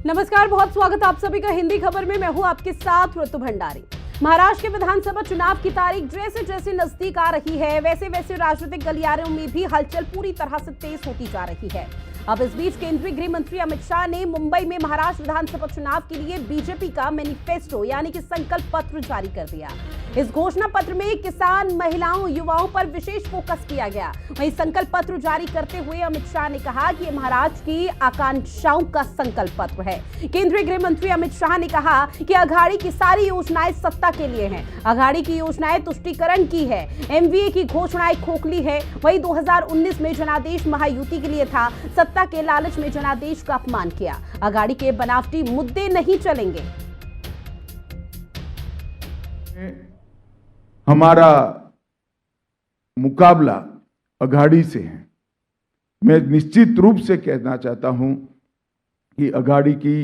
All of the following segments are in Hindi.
नमस्कार, बहुत स्वागत आप सभी का हिंदी खबर में। मैं हूं आपके साथ ऋतु भंडारी। महाराष्ट्र के विधानसभा चुनाव की तारीख जैसे जैसे नजदीक आ रही है, वैसे वैसे राजनीतिक गलियारों में भी हलचल पूरी तरह से तेज होती जा रही है। अब इस बीच केंद्रीय गृह मंत्री अमित शाह ने मुंबई में महाराष्ट्र विधानसभा चुनाव के लिए बीजेपी का मैनिफेस्टो यानी कि संकल्प पत्र जारी कर दिया। इस घोषणा पत्र में किसान, महिलाओं, युवाओं पर विशेष फोकस किया गया। वहीं संकल्प पत्र जारी करते हुए अमित शाह ने कहा कि ये महाराष्ट्र की आकांक्षाओं का संकल्प पत्र है। केंद्रीय गृह मंत्री अमित शाह ने कहा कि अघाड़ी की सारी योजनाएं सत्ता के लिए हैं। अघाड़ी की योजनाएं तुष्टीकरण की है, एमवीए की घोषणाएं खोखली है। वही 2019 में जनादेश महायुति के लिए था। सत्ता के लालच में जनादेश का अपमान किया। अघाड़ी के बनावटी मुद्दे नहीं चलेंगे। हमारा मुकाबला अघाड़ी से है। मैं निश्चित रूप से कहना चाहता हूं कि अघाड़ी की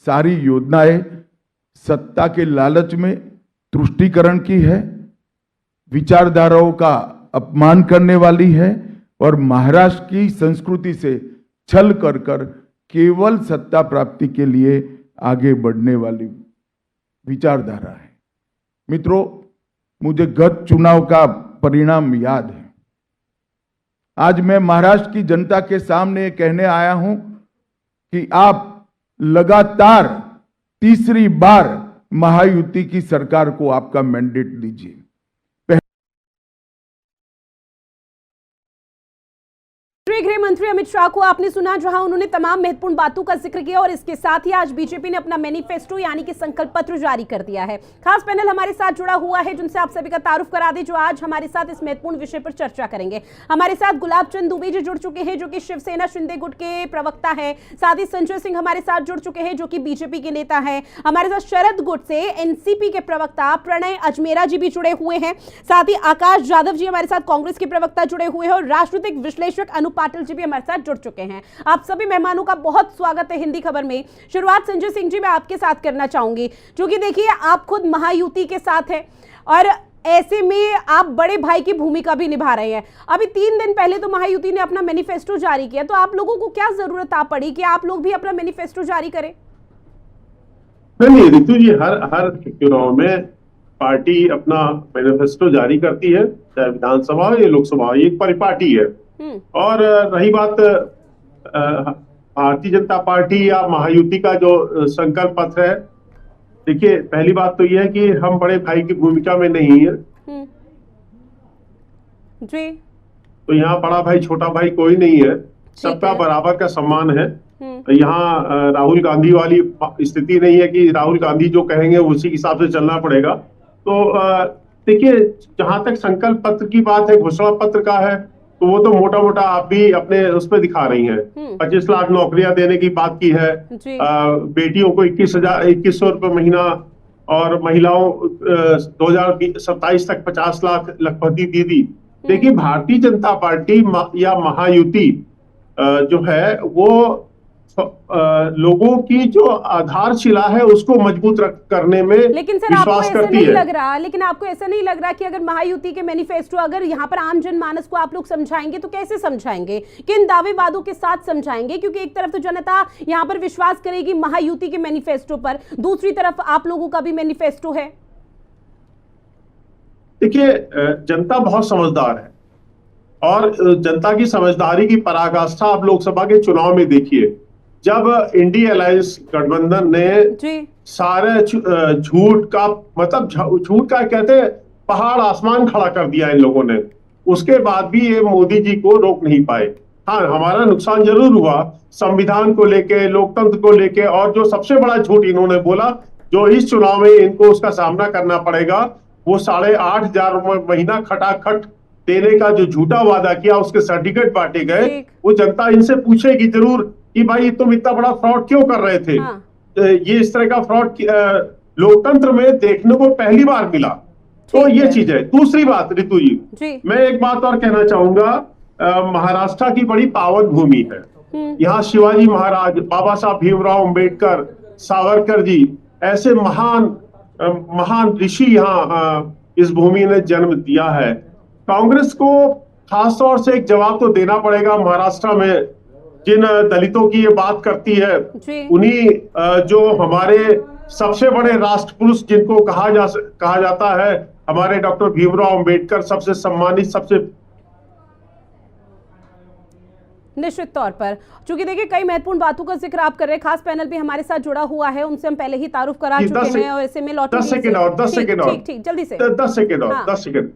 सारी योजनाएं सत्ता के लालच में तुष्टीकरण की है, विचारधाराओं का अपमान करने वाली है और महाराष्ट्र की संस्कृति से छल कर कर केवल सत्ता प्राप्ति के लिए आगे बढ़ने वाली विचारधारा है। मित्रों, मुझे गत चुनाव का परिणाम याद है। आज मैं महाराष्ट्र की जनता के सामने कहने आया हूं कि आप लगातार तीसरी बार महायुति की सरकार को आपका मैंडेट दीजिए। गृह मंत्री अमित शाह को आपने सुना, जहां उन्होंने तमाम महत्वपूर्ण बातों का जिक्र किया और इसके साथ ही आज बीजेपी ने अपना मैनिफेस्टो यानी कि संकल्प पत्र जारी कर दिया है। खास पैनल हमारे साथ जुड़ा हुआ है, जिनसे आप सभी का तारुफ करा दें, जो आज हमारे साथ इस महत्वपूर्ण विषय पर चर्चा करेंगे। हमारे साथ गुलाब चंद दुबे जी जुड़ चुके हैं, जो कि शिवसेना शिंदे गुट के प्रवक्ता है। साथ ही संजय सिंह हमारे साथ जुड़ चुके हैं, जो कि बीजेपी के नेता है। हमारे साथ शरद गुट से एनसीपी के प्रवक्ता प्रणय अजमेरा जी भी जुड़े हुए हैं। साथ ही आकाश यादव जी हमारे साथ कांग्रेस के प्रवक्ता जुड़े हुए हैं और राजनीतिक विश्लेषक अनु पाटिल जी भी हमारे साथ जुड़ चुके हैं। आप सभी मेहमानों का बहुत स्वागत है हिंदी खबर में। शुरुआत संजय सिंह जी मैं आपके साथ करना चाहूंगी, क्योंकि देखिए आप खुद महायुति के साथ हैं और ऐसे में आप बड़े भाई की भूमिका भी निभा रहे हैं। अभी 3 दिन पहले तो महायुति ने अपना मैनिफेस्टो जारी किया, तो आप लोगों को क्या जरूरत आ पड़ी कि आप लोग भी अपना मैनिफेस्टो जारी करें? नहीं रितु जी, हर चुनाव में पार्टी अपना मैनिफेस्टो जारी करती है, चाहे विधानसभा हो या लोकसभा हो, एक परिपाटी है। और रही बात भारतीय जनता पार्टी या महायुति का जो संकल्प पत्र है, देखिए पहली बात तो यह है कि हम बड़े भाई की भूमिका में नहीं है जी। तो यहाँ बड़ा भाई छोटा भाई कोई नहीं है, सबका बराबर का सम्मान है। यहाँ राहुल गांधी वाली स्थिति नहीं है कि राहुल गांधी जो कहेंगे उसी हिसाब से चलना पड़ेगा। तो देखिए, जहां तक संकल्प पत्र की बात है, घोषणा पत्र का है, तो वो तो मोटा मोटा आप भी अपने उस पर दिखा रही हैं। 25 लाख नौकरियां देने की बात की है, बेटियों को 2100 रुपए महीना और महिलाओं 2027 तक 50 लाख लखपति दीदी। देखिए, भारतीय जनता पार्टी या महायुति जो है वो लोगों की जो आधारशिला है उसको मजबूत करने में विश्वास करती है। लेकिन आपको ऐसा नहीं लग रहा कि अगर महायुति के मैनिफेस्टो अगर यहाँ पर आम जनमानस को आप लोग समझाएंगे तो कैसे समझाएंगे, किन दावे वादों के साथ समझाएंगे? क्योंकि एक तरफ तो जनता यहाँ पर विश्वास करेगी महायुति के मैनिफेस्टो पर, दूसरी तरफ आप लोगों का भी मैनिफेस्टो है। देखिए, जनता बहुत समझदार है और जनता की समझदारी की पराकाष्ठा आप लोकसभा के चुनाव में देखिए। जब इंडिया अलायंस गठबंधन ने सारे झूठ का मतलब झूठ का कहते हैं पहाड़ आसमान खड़ा कर दिया इन लोगों ने, उसके बाद भी ये मोदी जी को रोक नहीं पाए। हाँ, हमारा नुकसान जरूर हुआ संविधान को लेके, लोकतंत्र को लेके, और जो सबसे बड़ा झूठ इन्होंने बोला, जो इस चुनाव में इनको उसका सामना करना पड़ेगा, वो 8,500 महीना खटाखट देने का जो झूठा वादा किया, उसके सर्टिफिकेट बांटे गए। वो जनता इनसे पूछेगी जरूर कि भाई तुम इतना बड़ा फ्रॉड क्यों कर रहे थे। ये इस तरह का फ्रॉड लोकतंत्र में देखने को पहली बार मिला। तो ये चीज है। दूसरी बात रितु जी, मैं एक बात और कहना चाहूंगा, महाराष्ट्र की बड़ी पावन भूमि है। यहाँ शिवाजी महाराज, बाबा साहब भीमराव अंबेडकर, सावरकर जी, ऐसे महान ऋषि यहाँ इस भूमि ने जन्म दिया है। कांग्रेस को खासतौर से एक जवाब तो देना पड़ेगा महाराष्ट्र में जिन दलितों की ये बात करती है, उन्हीं जो हमारे सबसे बड़े राष्ट्र पुरुष जिनको कहा जाता है, हमारे डॉक्टर भीमराव अंबेडकर, सबसे सम्मानित, सबसे निश्चित तौर पर। चूंकि देखिए कई महत्वपूर्ण बातों का जिक्र आप कर रहे हैं, खास पैनल भी हमारे साथ जुड़ा हुआ है, उनसे हम पहले ही तारुफ करा चुके हैं और ऐसे में लौट 10 सेकेंड और 10 सेकेंड और ठीक जल्दी से 10 सेकेंड और 10 सेकेंड।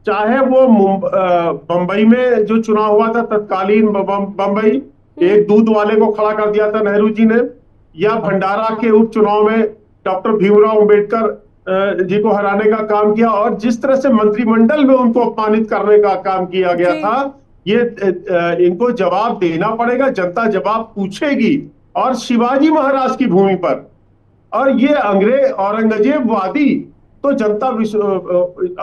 चाहे वो बंबई में जो चुनाव हुआ था, तत्कालीन बंबई, एक दूध वाले को खड़ा कर दिया था नेहरू जी ने, या भंडारा के उपचुनाव में डॉक्टर भीमराव अंबेडकर जी को हराने का काम किया, और जिस तरह से मंत्रिमंडल में उनको अपमानित करने का काम किया गया था, ये इनको जवाब देना पड़ेगा, जनता जवाब पूछेगी। और शिवाजी महाराज की भूमि पर, और ये औरंगजेबवादी तो जनता,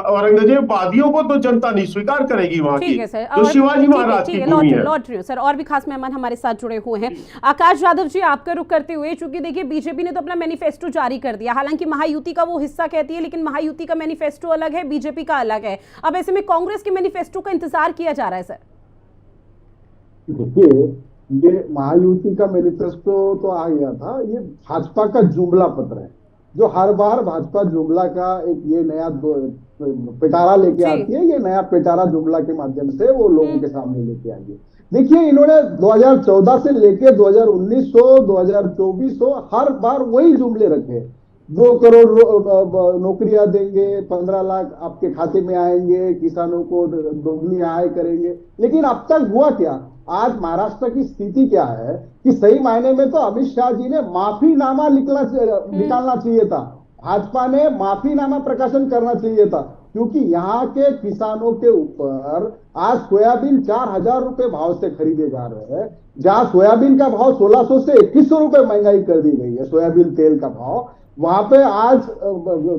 औरंगजेबवादियों को तो जनता नहीं स्वीकार करेगी वहां की, जो शिवाजी महाराज की भूमि है। लौट रही हूँ सर, और भी खास मेहमान हमारे साथ जुड़े हुए हैं। आकाश यादव जी, आपका रुख करते हुए, चूंकि देखिए बीजेपी ने तो अपना मैनिफेस्टो जारी कर दिया, हालांकि महायुति का वो हिस्सा कहती है, लेकिन महायुति का मैनिफेस्टो अलग है, बीजेपी का अलग है। अब ऐसे में कांग्रेस के मैनिफेस्टो का इंतजार किया जा रहा है सर। देखिए, ये महायुति का मैनिफेस्टो तो आ गया था, ये भाजपा का जुमला पत्र है, जो हर बार भाजपा जुमला का एक ये नया पिटारा लेके आती है। ये नया पिटारा जुमला के माध्यम से वो लोगों के सामने लेके आएंगे। देखिए, इन्होंने 2014 से लेके 2019 हो, 2024 हो, हर बार वही जुमले रखे। 2 करोड़ नौकरियां देंगे, 15 लाख आपके खाते में आएंगे, किसानों को दोगुनी आय करेंगे। लेकिन अब तक हुआ क्या? आज महाराष्ट्र की स्थिति क्या है कि सही मायने में तो अमित शाह जी ने माफीनामा निकालना चाहिए था, भाजपा ने माफीनामा प्रकाशन करना चाहिए था, क्योंकि यहाँ के किसानों के ऊपर आज सोयाबीन 4000 रुपए भाव से खरीदे जा रहे हैं, जहां सोयाबीन का भाव 1600 से 2100 रुपए महंगाई कर दी गई है। सोयाबीन तेल का भाव वहां पे आज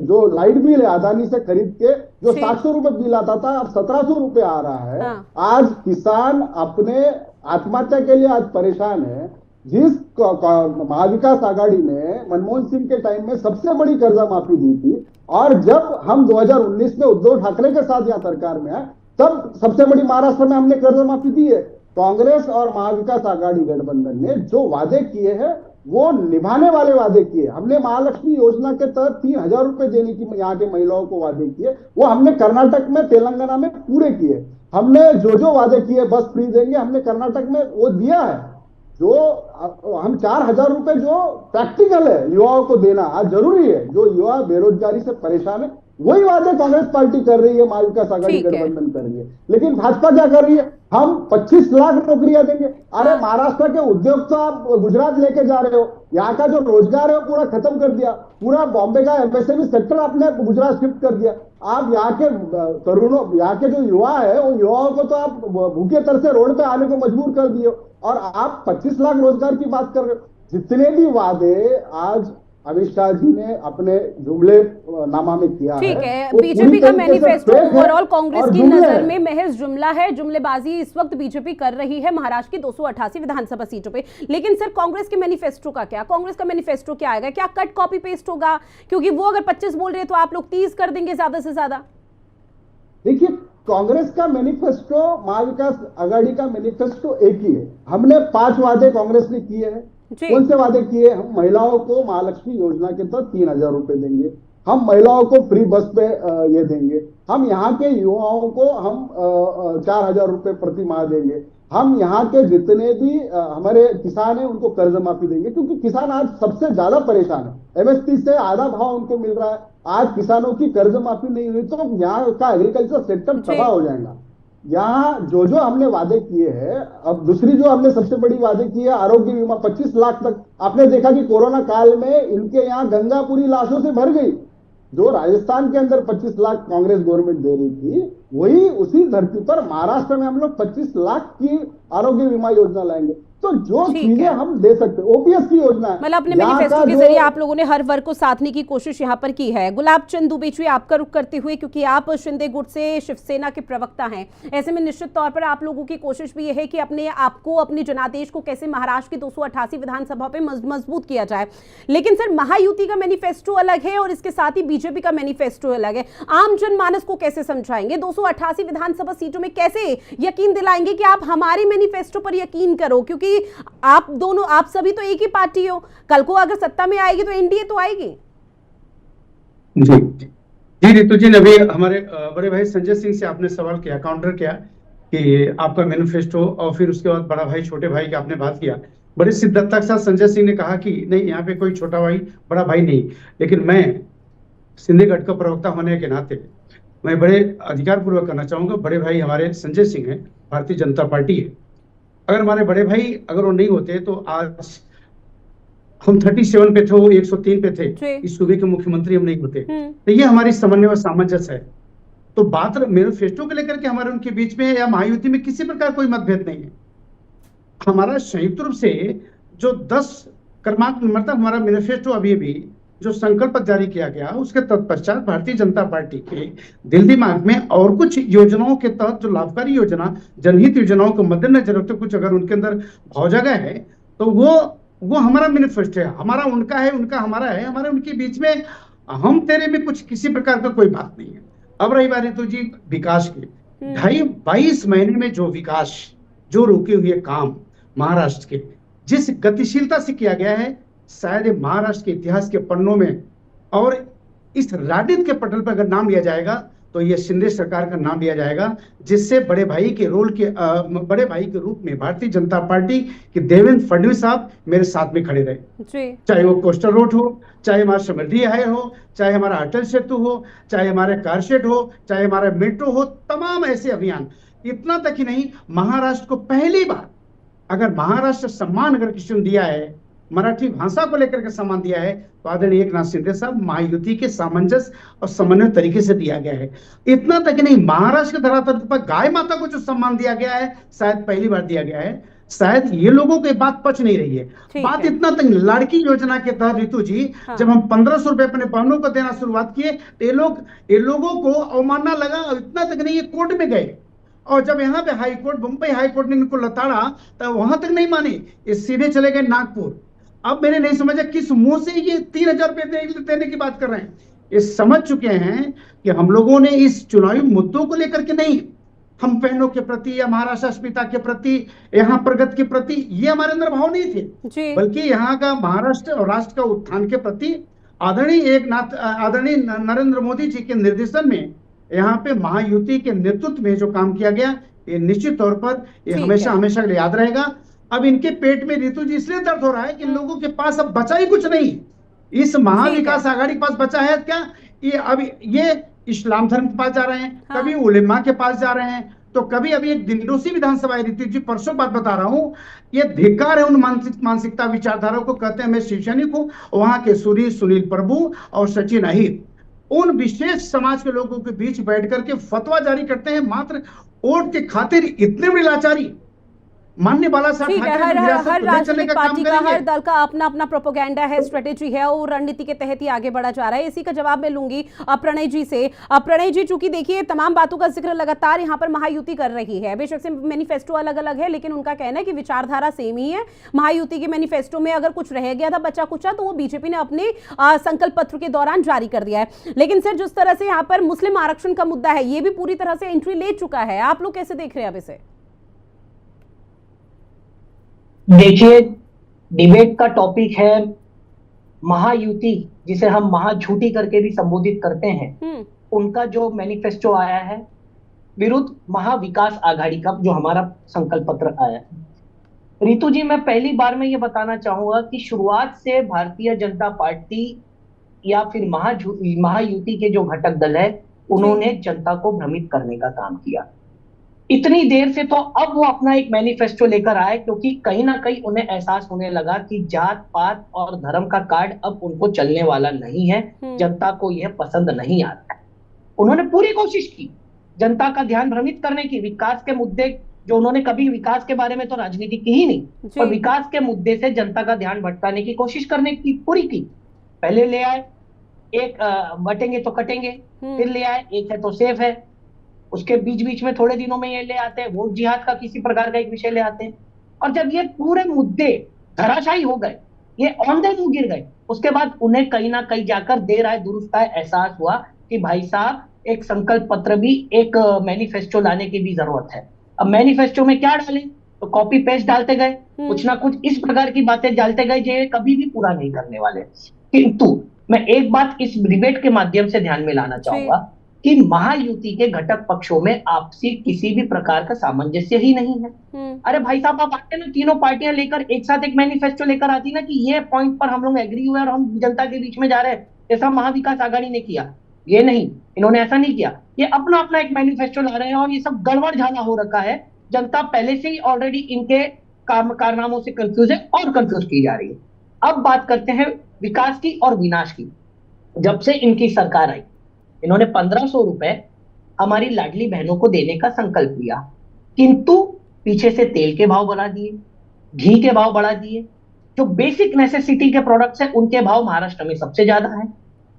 जो लाइट बिल है अदानी से खरीद के जो 700 रुपए बिल आता था, अब 1700 रुपए आ रहा है। आज किसान अपने आत्महत्या के लिए आज परेशान है। जिस महाविकास आघाड़ी ने मनमोहन सिंह के टाइम में सबसे बड़ी कर्जा माफी दी थी, और जब हम 2019 में उद्धव ठाकरे के साथ यहाँ सरकार में आए, तब सबसे बड़ी महाराष्ट्र में हमने कर्जा माफी दी है। कांग्रेस और महाविकास आघाड़ी गठबंधन ने जो वादे किए हैं वो निभाने वाले वादे किए। हमने महालक्ष्मी योजना के तहत 3000 रुपए देने की यहाँ के महिलाओं को वादे किए, वो हमने कर्नाटक में, तेलंगाना में पूरे किए। हमने जो वादे किए, बस फ्री देंगे, हमने कर्नाटक में वो दिया है। जो हम 4000 रुपए जो प्रैक्टिकल है युवाओं को देना आज जरूरी है, जो युवा बेरोजगारी से परेशान है, वही वादे कांग्रेस पार्टी कर रही है, महाविकास आघाड़ी गठबंधन कर रही है। लेकिन भाजपा क्या कर रही है? हम 25 लाख नौकरियां देंगे। अरे महाराष्ट्र के उद्योग तो आप गुजरात लेके जा रहे हो, यहाँ का जो रोजगार है पूरा खत्म कर दिया, पूरा बॉम्बे का एमएसएमई सेक्टर आपने गुजरात शिफ्ट कर दिया। आप यहाँ के तरुणों, यहाँ के जो युवा है, उन युवाओं को तो आप भूखे तरसे रोड पे आने को मजबूर कर दिए, और आप 25 लाख रोजगार की बात कर रहे हो। जितने भी वादे आज अमित शाह जी ने अपने जुमले नामा में किया ठीक है, बीजेपी का मैनिफेस्टो ओवरऑल कांग्रेस की नजर में महज जुमला है। जुमलेबाजी इस वक्त बीजेपी कर रही है महाराष्ट्र की 288 विधानसभा सीटों पे। लेकिन सर, कांग्रेस के मैनिफेस्टो का क्या? कांग्रेस का मैनिफेस्टो क्या आएगा? क्या कट कॉपी पेस्ट होगा? क्योंकि वो अगर 25 बोल रहे हैं तो आप लोग 30 कर देंगे ज्यादा से ज्यादा। देखिए, कांग्रेस का मैनिफेस्टो, महाविकास आघाड़ी का मैनिफेस्टो एक ही है। हमने 5 वादे कांग्रेस ने किए हैं। कौन से वादे किए? हम महिलाओं को महालक्ष्मी योजना के तहत 3000 रुपए देंगे, हम महिलाओं को फ्री बस पे ये देंगे, हम यहाँ के युवाओं को हम 4000 रुपए प्रति माह देंगे, हम यहाँ के जितने भी हमारे किसान हैं उनको कर्ज माफी देंगे, क्योंकि किसान आज सबसे ज्यादा परेशान है। एमएसपी से आधा भाव उनको मिल रहा है, आज किसानों की कर्ज माफी नहीं हुई तो यहाँ का एग्रीकल्चर सेक्टर तबाह हो जाएगा। यहाँ जो हमने वादे किए हैं, अब दूसरी जो हमने सबसे बड़ी वादे की है आरोग्य बीमा 25 लाख तक। आपने देखा कि कोरोना काल में इनके यहाँ गंगापुरी लाशों से भर गई। जो राजस्थान के अंदर 25 लाख कांग्रेस गवर्नमेंट दे रही थी, वही उसी धरती पर महाराष्ट्र में हम लोग 25 लाख की आरोग्य बीमा योजना लाएंगे। तो जो चीजें हम दे सकते हैं, ओपीएस की योजना है, मतलब अपने मैनिफेस्टो के जरिए आप लोगों ने हर वर्ग को साधने की कोशिश यहाँ पर की है। गुलाब चंद दुबे जी, आपका रुख करते हुए, क्योंकि आप शिंदे गुट से शिवसेना के प्रवक्ता हैं, ऐसे में निश्चित तौर पर आप लोगों की कोशिश भी यह है कि अपने आपको, अपने जनादेश को कैसे महाराष्ट्र की 288 विधानसभा पे मजबूत किया जाए। लेकिन सर, महायुति का मैनिफेस्टो अलग है और इसके साथ ही बीजेपी का मैनिफेस्टो अलग है। आम जनमानस को कैसे समझाएंगे? 288 विधानसभा सीटों में कैसे यकीन दिलाएंगे कि आप हमारे मैनिफेस्टो पर यकीन करो? क्योंकि क्योंकि आप सभी तो एक ही पार्टी हो, कल को अगर सत्ता में आएगी तो एनडीए तो आएगी। जी जी रितु जी, अभी हमारे बड़े भाई संजय सिंह से आपने सवाल किया, काउंटर किया कि आपका मैनिफेस्टो, और फिर उसके बाद बड़ा भाई छोटे भाई का आपने बात किया। बड़ी शिद्दतता के साथ संजय सिंह ने कहा कि नहीं, यहाँ पे कोई छोटा भाई बड़ा भाई नहीं, लेकिन मैं सिंधी गढ़ का प्रवक्ता होने के नाते मैं बड़े अधिकार पूर्वक करना चाहूंगा, बड़े भाई हमारे संजय सिंह हैं, भारतीय जनता पार्टी है। अगर हमारे बड़े भाई अगर वो नहीं होते तो आज हम 37 पे थे, वो 103 पे थे, इस सूबे के मुख्यमंत्री हम नहीं होते। तो ये हमारी समन्वय और सामंजस्य है। तो बात मैनिफेस्टो को लेकर के हमारे उनके बीच में या महायुति में किसी प्रकार कोई मतभेद नहीं है। हमारा संयुक्त रूप से जो 10 क्रमांक मतलब हमारा मैनिफेस्टो अभी जो संकल्प जारी किया गया, उसके तत्पश्चात भारतीय जनता पार्टी के दिल दिमाग में और कुछ योजनाओं के तहत जो लाभकारी योजना, जनहित योजनाओं को मद्देनजर रखते कुछ अगर उनके अंदर भाव जगह है तो वो हमारा मैनिफेस्टो है। हमारा उनका है, उनका हमारा है, हमारे उनके बीच में हम तेरे में कुछ किसी प्रकार का कोई बात नहीं है। अब रही बात तो जी विकास की, 22 महीने में जो विकास, जो रुके हुए काम महाराष्ट्र के जिस गतिशीलता से किया गया है, शायद महाराष्ट्र के इतिहास के पन्नों में और इस राजनीति के पटल पर अगर नाम लिया जाएगा तो ये शिंदे सरकार का नाम लिया जाएगा, जिससे बड़े भाई के बड़े भाई के रूप में भारतीय जनता पार्टी के देवेंद्र फडणवीस साहब मेरे साथ में खड़े रहे। चाहे वो कोस्टल रोड हो, चाहे हमारा समृद्धि हाईवे हो, चाहे हमारा अटल सेतु हो, चाहे हमारे कारशेड हो, चाहे हमारा मेट्रो हो, तमाम ऐसे अभियान। इतना तक ही नहीं, महाराष्ट्र को पहली बार अगर महाराष्ट्र सम्मान अगर किसी ने दिया है, मराठी भाषा को लेकर के सम्मान दिया है, तो आदरणीय एकनाथ शिंदे साहब महायुति के सामंजस्य और समन्वय तरीके से दिया गया है। इतना तक नहीं, महाराष्ट्र के धरातल पर गाय माता को जो सम्मान दिया गया है, शायद पहली बार दिया गया है। शायद ये लोगों को बात पच नहीं रही है। बात इतना तक, लड़की योजना के तहत रितु जी, जब हम 1500 रुपए अपने बहनों को देना शुरुआत किए तो ये लोगों को अवमानना लगा। इतना तक नहीं, ये कोर्ट में गए और जब यहाँ पे high court, Bambai high court ने इनको लताड़ा तो वहां तक नहीं माने, ये सीधे चले गए नागपुर। अब मैंने नहीं समझा किस मुंह से ये 3000 रुपए देने की बात कर रहे हैं। ये समझ चुके हैं कि हम लोगों ने इस चुनावी मुद्दों को लेकर के नहीं, हम बहनों के प्रति या महाराष्ट्र अस्मिता के प्रति, यहाँ प्रगति के प्रति, ये हमारे अंदर भाव नहीं थे, बल्कि यहाँ का महाराष्ट्र और राष्ट्र का उत्थान के प्रति आदरणीय नरेंद्र मोदी जी के निर्देशन में यहाँ पे महायुति के नेतृत्व में जो काम किया गया, ये निश्चित तौर पर ये हमेशा हमेशा याद रहेगा। अब इनके पेट में रितु जी इसलिए दर्द हो रहा है कि इन लोगों के पास अब बचा ही कुछ नहीं। इस महाविकास आघाड़ी के पास बचा है क्या? ये अब ये इस्लाम धर्म के पास जा रहे हैं, कभी उलेमा के पास जा रहे हैं, तो कभी अभी एक दिंडोसी विधानसभा, रितु जी परसों बात बता रहा हूं, ये धिक्कार है उन मानसिकता विचारधाराओं को। कहते हैं मैं शिवसैनिक हूं, वहां के सुनील प्रभु और सचिन अहिर उन विशेष समाज के लोगों के बीच बैठ करके फतवा जारी करते हैं, मात्र वोट के खातिर इतने बड़ी लाचारी। मानने वाला हर राजनीतिक पार्टी का, हर दल का अपना अपना प्रोपेगेंडा है, स्ट्रेटेजी है और रणनीति के तहत ही आगे बढ़ा जा रहा है। इसी का जवाब मैं लूंगी प्रणय जी से। प्रणय जी, चूंकि देखिए तमाम बातों का जिक्र लगातार यहाँ पर महायुति कर रही है, बेशक से मैनिफेस्टो अलग अलग है, लेकिन उनका कहना है कि विचारधारा सेम ही है। महायुति के मैनिफेस्टो में अगर कुछ रह गया था बचा कुचा तो वो बीजेपी ने अपने संकल्प पत्र के दौरान जारी कर दिया है। लेकिन सर, जिस तरह से यहाँ पर मुस्लिम आरक्षण का मुद्दा है, ये भी पूरी तरह से एंट्री ले चुका है, आप लोग कैसे देख रहे हैं अब इसे? देखिए, डिबेट का टॉपिक है महायुति, जिसे हम महाझूठी करके भी संबोधित करते हैं, उनका जो मैनिफेस्टो आया है विरुद्ध महाविकास आघाड़ी का जो हमारा संकल्प पत्र आया है। रितु जी, मैं पहली बार में ये बताना चाहूंगा कि शुरुआत से भारतीय जनता पार्टी या फिर महायुति के जो घटक दल है, उन्होंने जनता को भ्रमित करने का काम किया। इतनी देर से तो अब वो अपना एक मैनिफेस्टो लेकर आए, क्योंकि कहीं ना कहीं उन्हें एहसास होने लगा कि जात पात और धर्म का कार्ड अब उनको चलने वाला नहीं है, जनता को यह पसंद नहीं आता है। उन्होंने पूरी कोशिश की जनता का ध्यान भ्रमित करने की, विकास के मुद्दे जो उन्होंने कभी विकास के बारे में तो राजनीति की ही नहीं, और विकास के मुद्दे से जनता का ध्यान भटकाने की कोशिश करने की पूरी की। पहले ले आए एक बटेंगे तो कटेंगे, फिर ले आए एक है तो सेफ है, उसके बीच बीच में थोड़े दिनों में ये ले आते हैं वो जिहाद का किसी प्रकार का एक विषय ले आते हैं। और जब ये पूरे मुद्दे धराशायी हो गए, ये औंधे मुंह गिर गए, उसके बाद उन्हें कहीं ना कहीं जाकर देर आए दुरुस्त आए एहसास हुआ कि भाई साहब, एक संकल्प पत्र भी, एक मैनिफेस्टो लाने की भी जरूरत है। अब मैनिफेस्टो में क्या डालें? तो कॉपी पेस्ट डालते गए, कुछ ना कुछ इस प्रकार की बातें डालते गए जो ये कभी भी पूरा नहीं करने वाले। किंतु मैं एक बात इस डिबेट के माध्यम से ध्यान में लाना चाहूंगा कि महायुति के घटक पक्षों में आपसी किसी भी प्रकार का सामंजस्य ही नहीं है। अरे भाई साहब, आप आते ना, तीनों पार्टियां लेकर एक साथ एक मैनिफेस्टो लेकर आती ना कि ये पॉइंट पर हम लोग एग्री हुए और हम जनता के बीच में जा रहे हैं, जैसा महाविकास आघाड़ी ने किया। ये नहीं, इन्होंने ऐसा नहीं किया, ये अपना अपना एक मैनिफेस्टो ला रहे हैं और ये सब गड़बड़ झाला हो रखा है। जनता पहले से ही ऑलरेडी इनके कारनामों से कंफ्यूज है और कंफ्यूज की जा रही है। अब बात करते हैं विकास की और विनाश की। जब से इनकी सरकार आई, इन्होंने 1500 रुपए हमारी लाडली बहनों को देने का संकल्प लिया, किंतु पीछे से तेल के भाव बढ़ा दिए, घी के भाव बढ़ा दिए। जो बेसिक नेसेसिटी के प्रोडक्ट्स हैं उनके भाव महाराष्ट्र में सबसे ज्यादा है।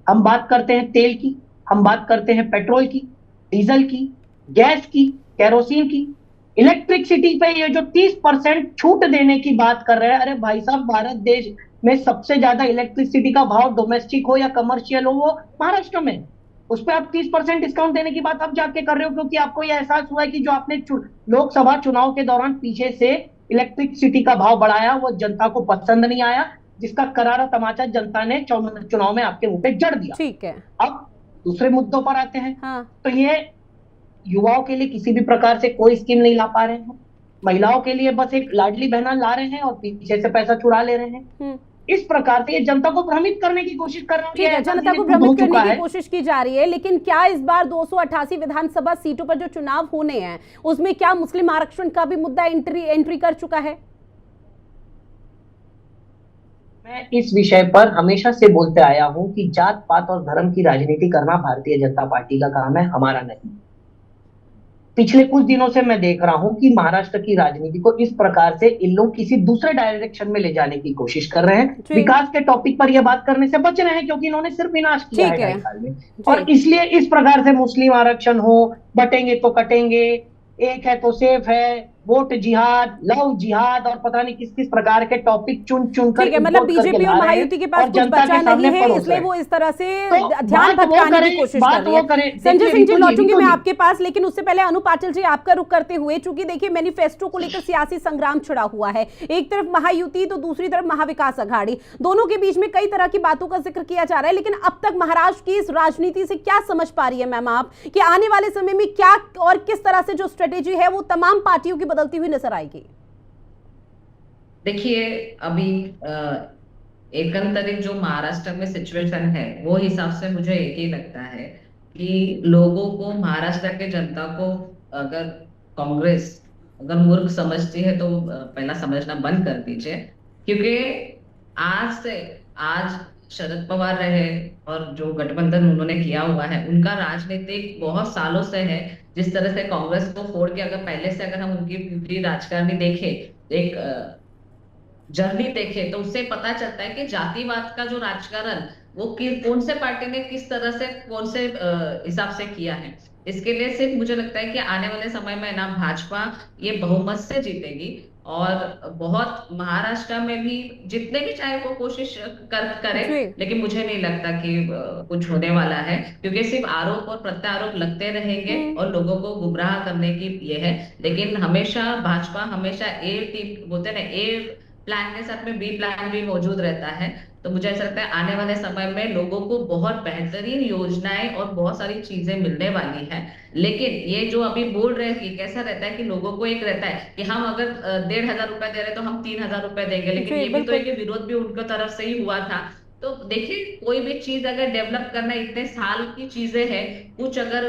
हम बात करते हैं तेल की, हम बात करते हैं पेट्रोल की, डीजल की, गैस की, केरोसिन की, इलेक्ट्रिसिटी पे ये जो 30% छूट देने की बात कर रहे हैं। अरे भाई साहब, भारत देश में सबसे ज्यादा इलेक्ट्रिसिटी का भाव डोमेस्टिक हो या कमर्शियल हो वो महाराष्ट्र में, उस पर आप 30% डिस्काउंट देने की बात आप जाके कर रहे हो, क्योंकि आपको यह एहसास हुआ है कि जो आपने लोकसभा चुनाव के दौरान पीछे से इलेक्ट्रिसिटी का भाव बढ़ाया वो जनता को पसंद नहीं आया, जिसका करारा तमाचा जनता ने चुनाव में आपके मुंह पे जड़ दिया। ठीक है, अब दूसरे मुद्दों पर आते हैं। हाँ। तो ये युवाओं के लिए किसी भी प्रकार से कोई स्कीम नहीं ला पा रहे हैं, महिलाओं के लिए बस एक लाडली बहना ला रहे हैं और पीछे से पैसा चुरा ले रहे हैं। इस प्रकार से ये जनता को भ्रमित करने की कोशिश कर रहे हैं। जनता को भ्रमित करने की कोशिश की जा रही है, लेकिन क्या इस बार 288 विधानसभा सीटों पर जो चुनाव होने हैं उसमें क्या मुस्लिम आरक्षण का भी मुद्दा एंट्री कर चुका है? मैं इस विषय पर हमेशा से बोलते आया हूं कि जात पात और धर्म की राजनीति करना भारतीय जनता पार्टी का काम है, हमारा नहीं। पिछले कुछ दिनों से मैं देख रहा हूं कि महाराष्ट्र की राजनीति को इस प्रकार से इन लोग किसी दूसरे डायरेक्शन में ले जाने की कोशिश कर रहे हैं। विकास के टॉपिक पर यह बात करने से बच रहे हैं क्योंकि इन्होंने सिर्फ विनाश किया है 2.5 साल में, और इसलिए इस प्रकार से मुस्लिम आरक्षण हो, बटेंगे तो कटेंगे, एक है तो सेफ है, वोट जिहाद, लव जिहाद और पता नहीं किस किस प्रकार के टॉपिक चुन कर, मतलब बीजेपी और महायुति के पास कुछ बचा नहीं है, इसलिए वो इस तरह से ध्यान भटकाने की कोशिश कर रही है। संजय सिंह जी, लौटूंगी मैं आपके पास, लेकिन उससे पहले अनु पाटिल जी आपका रुख करते हुए, चूंकि देखिए मैनिफेस्टो को लेकर सियासी संग्राम छिड़ा हुआ है, एक तरफ महायुति तो दूसरी तरफ महाविकास आघाड़ी, दोनों के बीच में कई तरह की बातों का जिक्र किया जा रहा है। लेकिन अब तक महाराष्ट्र की इस राजनीति से क्या समझ पा रही है मैम आप कि आने वाले समय में क्या और किस तरह से जो स्ट्रेटेजी है वो तमाम पार्टियों की बदलती हुई नजर आएगी? देखिए, अभी एकंदरित जो महाराष्ट्र में सिचुएशन है वो हिसाब से मुझे एक ही लगता है कि लोगों को, महाराष्ट्र के जनता को अगर कांग्रेस अगर मूर्ख समझती है तो पहला समझना बंद कर दीजिए, क्योंकि आज शरद पवार रहे और जो गठबंधन उन्होंने किया हुआ है उनका राजनीतिक बहुत सालों से है। जिस तरह से कांग्रेस को फोड़ के अगर पहले से अगर हम उनकी पूरी राजकारणी देखे, एक जर्नी देखे, तो उससे पता चलता है कि जातिवाद का जो राजकारण वो कौन से पार्टी ने किस तरह से कौन से हिसाब से किया है। इसके लिए सिर्फ मुझे लगता है कि आने वाले समय में ना भाजपा ये बहुमत से जीतेगी और बहुत महाराष्ट्र में भी जितने भी चाहे वो कोशिश करे, लेकिन मुझे नहीं लगता कि कुछ होने वाला है, क्योंकि सिर्फ आरोप और प्रत्यारोप लगते रहेंगे और लोगों को गुमराह करने की ये है। लेकिन हमेशा भाजपा हमेशा ए टीम बोलते ना, ए प्लान के साथ में बी प्लान भी मौजूद रहता है। तो मुझे ऐसा लगता है आने वाले समय में लोगों को बहुत बेहतरीन योजनाएं और बहुत सारी चीजें मिलने वाली है। लेकिन ये जो अभी बोल रहे हैं कि कैसा रहता है कि लोगों को एक रहता है कि हम अगर 1,500 रुपए दे रहे तो हम 3,000 रुपए देंगे, लेकिन ये भी तो एक विरोध भी उनकी तरफ से ही हुआ था। तो देखिए, कोई भी चीज अगर डेवलप करना इतने साल की चीजें हैं, कुछ अगर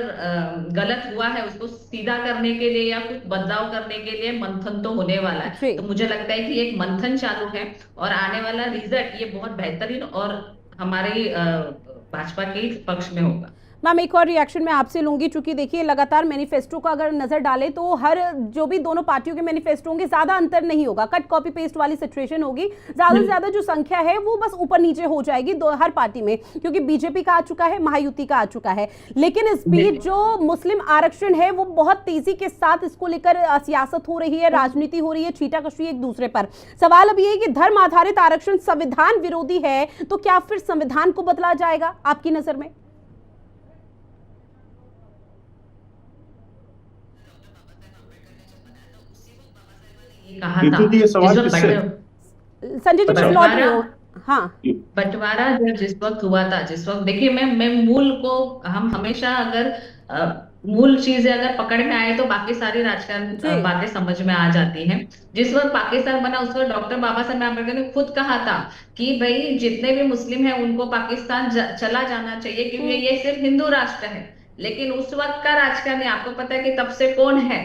गलत हुआ है उसको सीधा करने के लिए या कुछ बदलाव करने के लिए मंथन तो होने वाला है। तो मुझे लगता है कि एक मंथन चालू है और आने वाला रिजल्ट ये बहुत बेहतरीन और हमारी भाजपा के पक्ष में होगा। मैम, एक और रिएक्शन मैं आपसे लूंगी, चूंकि देखिए लगातार मैनिफेस्टो का अगर नजर डालें तो हर जो भी दोनों पार्टियों के मैनिफेस्टो होंगे ज्यादा अंतर नहीं होगा, कट कॉपी पेस्ट वाली सिचुएशन होगी। ज्यादा से ज्यादा जो संख्या है वो बस ऊपर नीचे हो जाएगी हर पार्टी में, क्योंकि बीजेपी का आ चुका है, महायुति का आ चुका है। लेकिन इस बीच जो मुस्लिम आरक्षण है वो बहुत तेजी के साथ इसको लेकर सियासत हो रही है, राजनीति हो रही है, छींटाकशी एक दूसरे पर। सवाल अब ये कि धर्म आधारित आरक्षण संविधान विरोधी है, तो क्या फिर संविधान को बदला जाएगा आपकी नजर में? कहा ऋतु जी, ये था सवाल जिस वक्त किससे? संजय जी कुछ लौट रहे हो। हाँ, बंटवारा जब जिस वक्त हुआ था, जिस वक्त देखिए मैं मूल को हम हमेशा अगर मूल चीजें अगर पकड़ में आए तो बाकी सारी राजकारण बातें समझ में आ जाती हैं। जिस वक्त पाकिस्तान बना उस वक्त डॉक्टर बाबा साहब अम्बेडकर ने खुद कहा था कि भाई जितने भी मुस्लिम हैं उनको पाकिस्तान चला जाना चाहिए क्योंकि ये सिर्फ हिंदू राष्ट्र है। लेकिन उस वक्त का राजकारणी आपको पता है कि तब से कौन है,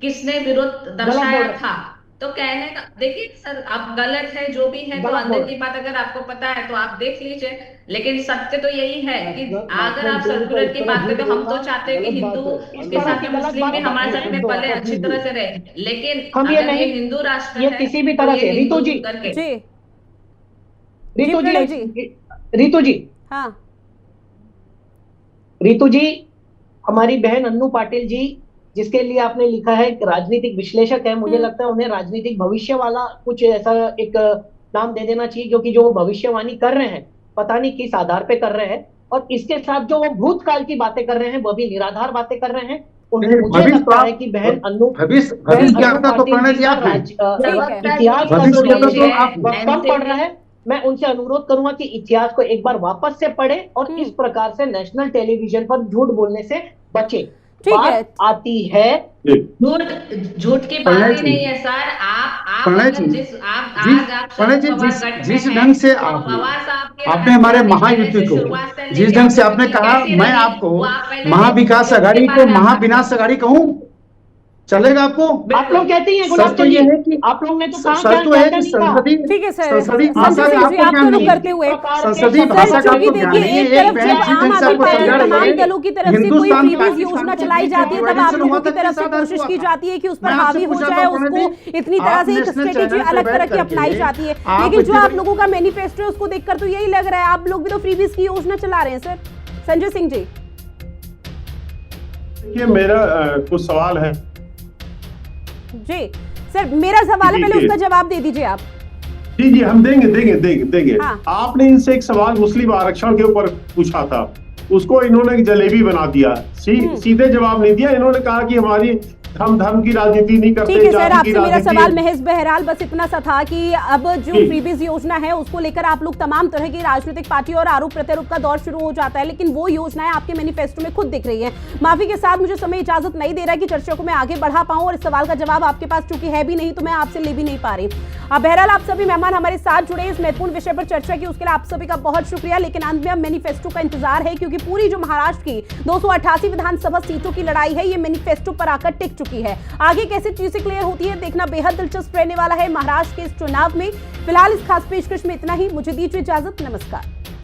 किसने विरोध दर्शाया था। तो कहने का देखिए सर, आप गलत है जो भी है, तो अंदर की बात अगर आपको पता है तो आप देख लीजिए। लेकिन सत्य तो यही है कि अगर आप सर्कुलर की बात करें तो हम तो चाहते हैं कि हिंदू के साथ ही मुस्लिम भी हमारे साथ में पले अच्छी तरह से रहे। लेकिन हम अगर ये हिंदू राष्ट्र ये है किसी भी तरह से ऋतु जी हाँ, ऋतु जी हमारी बहन अन्नू पाटिल जी जिसके लिए आपने लिखा है राजनीतिक विश्लेषक है, मुझे लगता है उन्हें राजनीतिक भविष्य वाला कुछ ऐसा एक नाम दे देना चाहिए, क्योंकि जो वो भविष्यवाणी कर रहे हैं पता नहीं किस आधार पे कर रहे हैं, और इसके साथ जो वो भूतकाल की बातें कर रहे हैं वह भी निराधार बातें कर रहे हैं। मुझे लगता है कि बहन अन्नू इतिहास का जो कम पढ़ रहा है, मैं उनसे अनुरोध करूंगा कि इतिहास को एक बार वापस से पढ़े और इस प्रकार से नेशनल टेलीविजन पर झूठ बोलने से बचे। बात आती है झूठ की बात ही नहीं है सर। जिस ढंग से आपने हमारे महायुति को, जिस ढंग से आपने कहा, मैं आपको महाविकास आघाड़ी को महाविनाश आघाड़ी कहूं, चलेगा आपको? आप लोग कहते हैं सच तो ये है कि आप लोग ने तो कहा सच तो है कि संसदीय भाषा का आपको ज्ञान नहीं है, संसदीय भाषा का आपको ज्ञान नहीं है। एक बहन जिस ढंग से आपको समझा रही है, दलों की तरफ से कोई प्रीवियस योजना चलाई जाती है तब आप लोगों की तरफ से कोशिश की जाती है कि उस पर हावी हो जाए, उसको इतनी तरह से एक स्ट्रेटेजी अलग तरह की अपनाई जाती है। लेकिन जो आप लोगों का मैनिफेस्टो है उसको देखकर तो यही लग रहा है आप लोग भी तो फ्रीबीज की योजना चला रहे हैं सर। संजय सिंह जी, देखिए मेरा कुछ सवाल है जी सर, मेरा सवाल है, पहले उसका जवाब दे दीजिए आप। जी हम देंगे। हाँ। आपने इनसे एक सवाल मुस्लिम आरक्षण के ऊपर पूछा था, उसको इन्होंने एक जलेबी बना दिया, सीधे जवाब नहीं दिया। इन्होंने कहा कि हमारी हम धर्म की राजनीति नहीं करते। ठीक है सर, आपसे मेरा सवाल महज बहरहाल बस इतना सा था कि अब जो फ्रीबीज योजना है उसको लेकर आप लोग तमाम तरह की राजनीतिक पार्टी और आरोप प्रत्यारोप का दौर शुरू हो जाता है, लेकिन वो योजनाएं आपके मैनिफेस्टो में खुद दिख रही है। माफी के साथ मुझे समय इजाजत नहीं दे रहा है कि चर्चा को मैं आगे बढ़ा पाऊं, और इस सवाल का जवाब आपके पास चूंकि है भी नहीं तो मैं आपसे ले भी नहीं पा रही। अब बहरहाल आप सभी मेहमान हमारे साथ जुड़े इस महत्वपूर्ण विषय पर चर्चा की, उसके लिए आप सभी का बहुत शुक्रिया। लेकिन अंत में अब मैनिफेस्टो का इंतजार है, क्योंकि पूरी जो महाराष्ट्र की 288 विधानसभा सीटों की लड़ाई है ये मैनिफेस्टो पर आकर टिक चुकी है। आगे कैसे चीजें क्लियर होती है देखना बेहद दिलचस्प रहने वाला है महाराष्ट्र के इस चुनाव में। फिलहाल इस खास पेशकश में इतना ही, मुझे दीजिए इजाजत, नमस्कार।